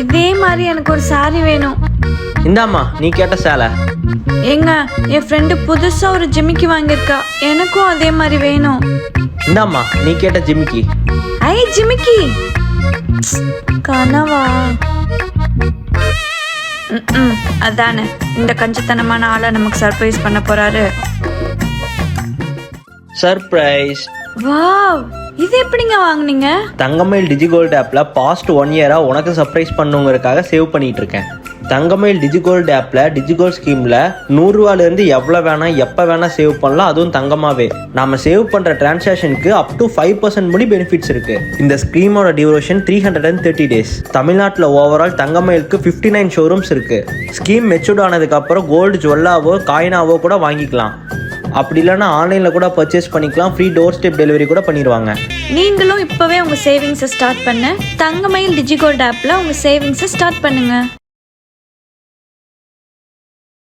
இதே மாதிரி எனக்கு ஒரு saree வேணும். இந்தாம்மா நீ கேட்ட சேலை. ஏங்க என் ஃப்ரெண்டு புதுசா ஒரு ஜிமிக்கி வாங்கியிருக்கா, எனக்கும் அதே மாதிரி வேணும். இந்தாம்மா நீ கேட்ட ஜிமிக்கி. ஐ ஜிமிக்கி கனவா? அதானே இந்த கஞ்சத்தனமான ஆளை நமக்கு சர்ப்ரைஸ் பண்ண போறாரு. சர்ப்ரைஸ். வாவ், இது எப்படிங்க வாங்குனீங்க? தங்கமயில் டிஜிகோல்டு ஆப்ல பாஸ்ட் 1 இயரா உனக்கு சர்ப்ரைஸ் பண்ணுங்கிறதுக்காக சேவ் பண்ணிட்டு இருக்கேன். தங்கமயில் டிஜிகோல்டு ஆப்ல டிஜிகோல்ட் ஸ்கீம்ல 100 ரூபாயிலிருந்து எவ்வளவு வேணா எப்ப வேணா சேவ் பண்ணலாம், அதுவும் தங்கமாவே. நாம சேவ் பண்ற டிரான்சாக்ஷனுக்கு அப் டு 5% முடி பெனிஃபிட்ஸ் இருக்கு. இந்த ஸ்கீமோட டியூரேஷன் 330 டேஸ். தமிழ்நாட்டில் ஓவரால் தங்கமயிலுக்கு 59 ஷோரூம்ஸ் இருக்கு. ஸ்கீம் மெச்சூர்ட் ஆனதுக்கு அப்புறம் கோல்டு ஜுவல்லாவோ காயினாவோ கூட வாங்கிக்கலாம். அப்படி இல்லைன்னா ஆன்லைனில் கூட பர்ச்சேஸ் பண்ணிக்கலாம். ஃப்ரீ டோர் ஸ்டெப் டெலிவரி கூட பண்ணிடுவாங்க. நீங்களும் இப்போவே உங்கள் சேவிங்ஸை ஸ்டார்ட் பண்ண தங்கமயில் டிஜிகோல்ட் ஆப்பில் உங்கள் சேவிங்ஸை ஸ்டார்ட் பண்ணுங்கள்.